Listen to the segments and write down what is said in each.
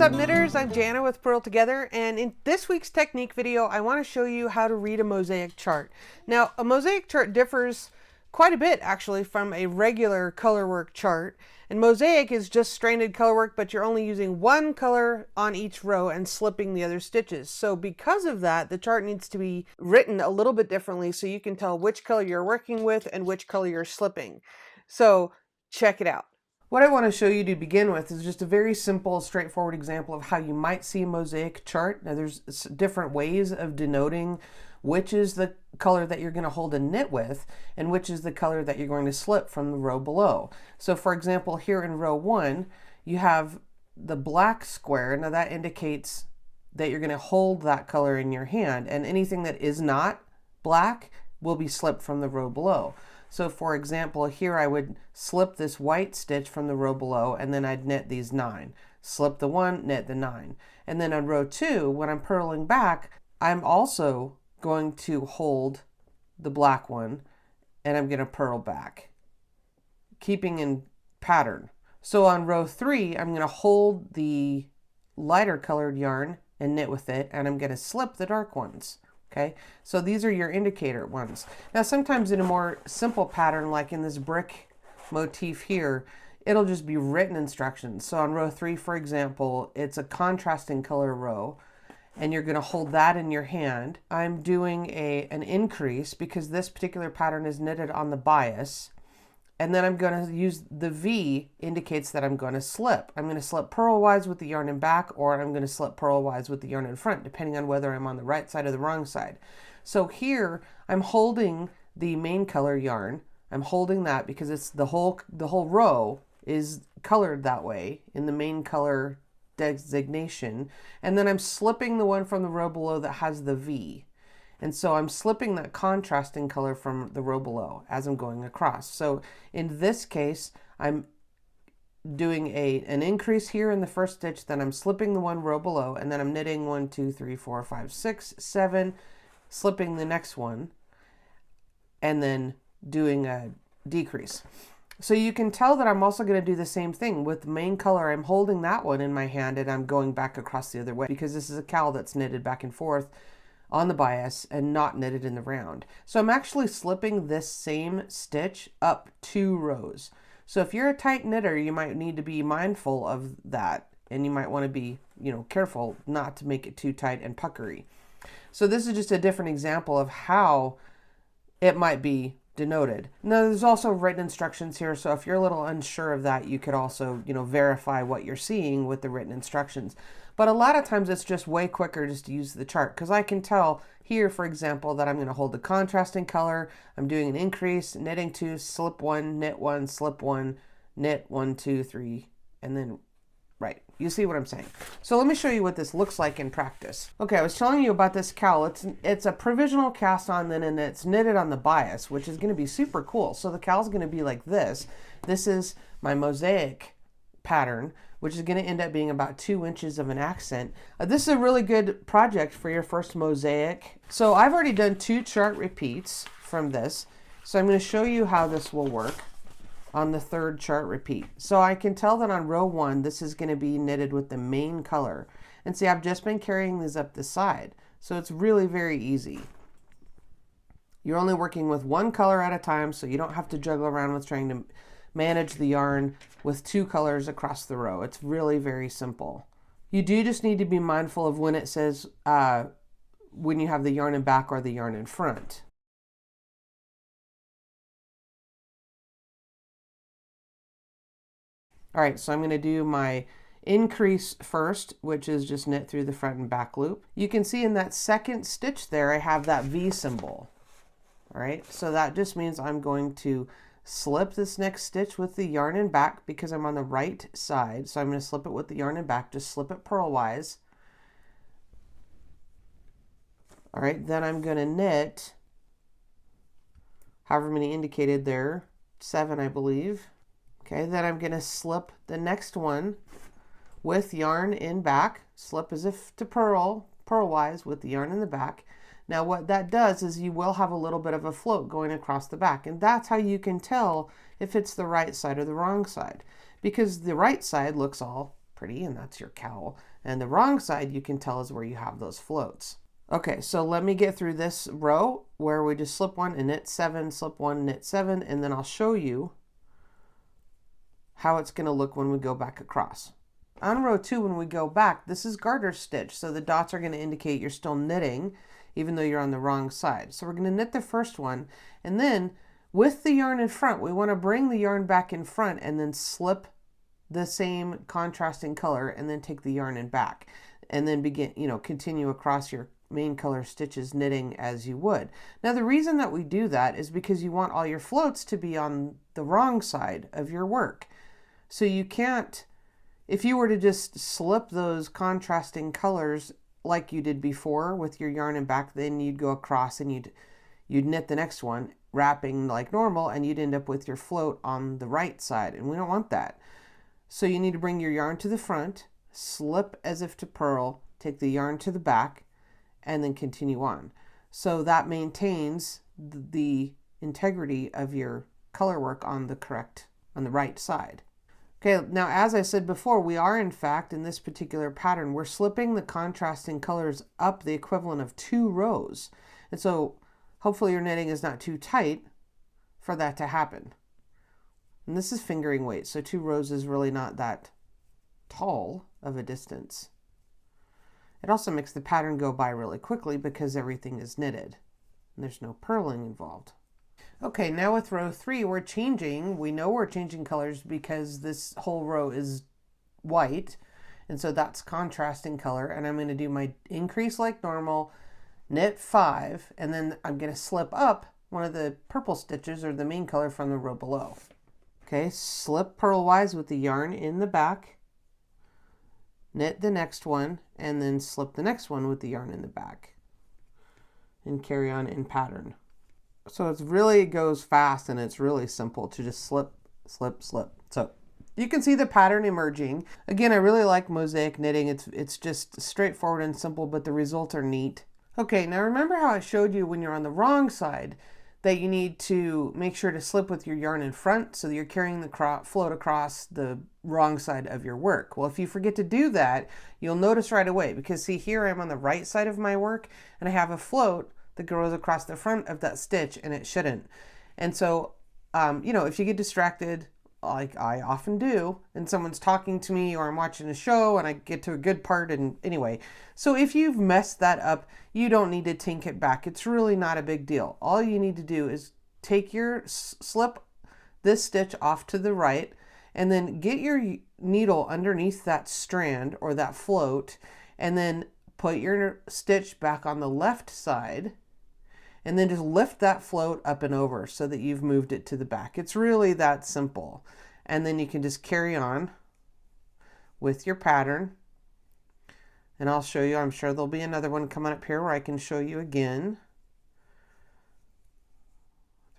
What's up, knitters? I'm Jana with Purl Together, and in this week's technique video I want to show you how to read a mosaic chart. Now, a mosaic chart differs quite a bit actually from a regular colorwork chart, and mosaic is just stranded colorwork, but you're only using one color on each row and slipping the other stitches. So because of that, the chart needs to be written a little bit differently so you can tell which color you're working with and which color you're slipping. So check it out. What I want to show you to begin with is just a very simple, straightforward example of how you might see a mosaic chart. Now, there's different ways of denoting which is the color that you're going to hold a knit with and which is the color that you're going to slip from the row below. So for example, here in row 1, you have the black square. Now that indicates that you're going to hold that color in your hand, and anything that is not black will be slipped from the row below. So for example, here I would slip this white stitch from the row below, and then I'd knit these 9. Slip the 1, knit the 9. And then on row 2, when I'm purling back, I'm also going to hold the black one, and I'm going to purl back, keeping in pattern. So on row 3, I'm going to hold the lighter colored yarn and knit with it, and I'm going to slip the dark ones. Okay, so these are your indicator ones. Now sometimes in a more simple pattern, like in this brick motif here, it'll just be written instructions. So on row 3, for example, it's a contrasting color row, and you're going to hold that in your hand. I'm doing an increase because this particular pattern is knitted on the bias. And then I'm going to use the V indicates that I'm going to slip. I'm going to slip purlwise with the yarn in back, or I'm going to slip purlwise with the yarn in front, depending on whether I'm on the right side or the wrong side. So here I'm holding the main color yarn. I'm holding that because it's the whole row is colored that way in the main color designation. And then I'm slipping the one from the row below that has the V. And so I'm slipping that contrasting color from the row below as I'm going across. So in this case, I'm doing an increase here in the first stitch, then I'm slipping the one row below, and then I'm knitting 1, 2, 3, 4, 5, 6, 7, slipping the next one, and then doing a decrease. So you can tell that I'm also going to do the same thing with the main color. I'm holding that one in my hand and I'm going back across the other way because this is a cowl that's knitted back and forth on the bias and not knitted in the round. So I'm actually slipping this same stitch up 2 rows. So if you're a tight knitter, you might need to be mindful of that, and you might want to be, careful not to make it too tight and puckery. So this is just a different example of how it might be denoted. Now there's also written instructions here, so if you're a little unsure of that, you could also, verify what you're seeing with the written instructions. But a lot of times it's just way quicker just to use the chart, because I can tell here, for example, that I'm going to hold the contrasting color. I'm doing an increase, knitting 2, slip 1, knit 1, slip 1, knit 1, 2, 3, and then right. You see what I'm saying? So let me show you what this looks like in practice. Okay, I was telling you about this cowl. It's a provisional cast on linen, and it's knitted on the bias, which is going to be super cool. So the cowl's going to be like this. This is my mosaic pattern, which is going to end up being about 2 inches of an accent. This is a really good project for your first mosaic. So I've already done 2 chart repeats from this. So I'm going to show you how this will work on the 3rd chart repeat. So I can tell that on row 1, this is going to be knitted with the main color. And see, I've just been carrying these up the side. So it's really very easy. You're only working with one color at a time, so you don't have to juggle around with trying to manage the yarn with 2 colors across the row. It's really very simple. You do just need to be mindful of when it says when you have the yarn in back or the yarn in front. All right, so I'm going to do my increase first, which is just knit through the front and back loop. You can see in that second stitch there, I have that V symbol. All right, so that just means I'm going to slip this next stitch with the yarn in back because I'm on the right side. So I'm going to slip it with the yarn in back, just slip it purlwise. All right, then I'm going to knit however many indicated there, 7 I believe. Okay, then I'm going to slip the next one with yarn in back, slip as if to purlwise with the yarn in the back. Now what that does is you will have a little bit of a float going across the back, and that's how you can tell if it's the right side or the wrong side, because the right side looks all pretty and that's your cowl, And the wrong side, you can tell, is where you have those floats. Okay, so let me get through this row where we just slip one and knit 7, slip 1, knit 7, and then I'll show you how it's going to look when we go back across. On row 2, when we go back, this is garter stitch, so the dots are going to indicate you're still knitting even though you're on the wrong side. So we're going to knit the first one, and then with the yarn in front, we want to bring the yarn back in front and then slip the same contrasting color and then take the yarn in back and then begin, continue across your main color stitches knitting as you would. Now the reason that we do that is because you want all your floats to be on the wrong side of your work. So you can't, if you were to just slip those contrasting colors like you did before with your yarn in back, then you'd go across and you'd knit the next one wrapping like normal, and you'd end up with your float on the right side, and we don't want that. So you need to bring your yarn to the front, slip as if to purl, take the yarn to the back, and then continue on. So that maintains the integrity of your color work on the right side. Okay, now as I said before, we are in fact in this particular pattern, we're slipping the contrasting colors up the equivalent of 2 rows. And so hopefully your knitting is not too tight for that to happen. And this is fingering weight, so 2 rows is really not that tall of a distance. It also makes the pattern go by really quickly because everything is knitted and there's no purling involved. Okay, now with row 3, we know we're changing colors because this whole row is white, and so that's contrasting color, and I'm going to do my increase like normal, knit 5, and then I'm going to slip up one of the purple stitches or the main color from the row below. Okay, slip purlwise with the yarn in the back, knit the next one, and then slip the next one with the yarn in the back, and carry on in pattern. So it goes fast, and it's really simple to just slip, slip, slip. So you can see the pattern emerging. Again, I really like mosaic knitting. It's just straightforward and simple, but the results are neat. Okay, now remember how I showed you when you're on the wrong side that you need to make sure to slip with your yarn in front so that you're carrying the float across the wrong side of your work. Well, if you forget to do that, you'll notice right away, because see here I'm on the right side of my work and I have a float that goes across the front of that stitch, and it shouldn't. And so, if you get distracted, like I often do, and someone's talking to me or I'm watching a show and I get to a good part, and anyway, so if you've messed that up, you don't need to tink it back. It's really not a big deal. All you need to do is take your slip this stitch off to the right, and then get your needle underneath that strand or that float, and then put your stitch back on the left side, and then just lift that float up and over so that you've moved it to the back. It's really that simple. And then you can just carry on with your pattern. And I'll show you, I'm sure there'll be another one coming up here where I can show you again.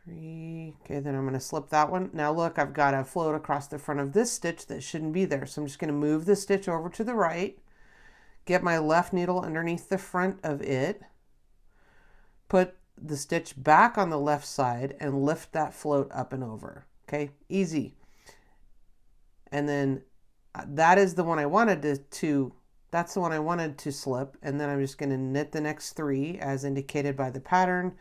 3, okay, then I'm going to slip that one. Now look, I've got a float across the front of this stitch that shouldn't be there. So I'm just going to move the stitch over to the right, get my left needle underneath the front of it, put the stitch back on the left side, and lift that float up and over. Okay, easy. And then that is the one I wanted that's the one I wanted to slip, and then I'm just going to knit the next 3 as indicated by the pattern.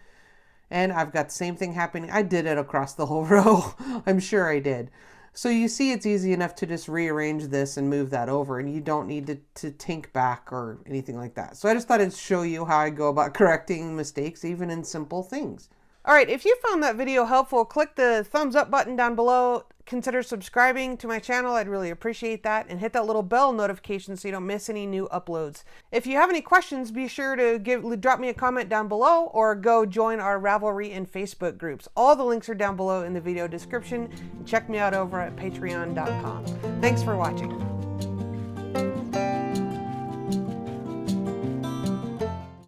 And I've got the same thing happening. I did it across the whole row. I'm sure I did. So you see it's easy enough to just rearrange this and move that over, and you don't need to tink back or anything like that. So I just thought I'd show you how I go about correcting mistakes even in simple things. All right, if you found that video helpful, click the thumbs up button down below. Consider subscribing to my channel. I'd really appreciate that. And hit that little bell notification so you don't miss any new uploads. If you have any questions, be sure to drop me a comment down below, or go join our Ravelry and Facebook groups. All the links are down below in the video description. And check me out over at patreon.com. Thanks for watching.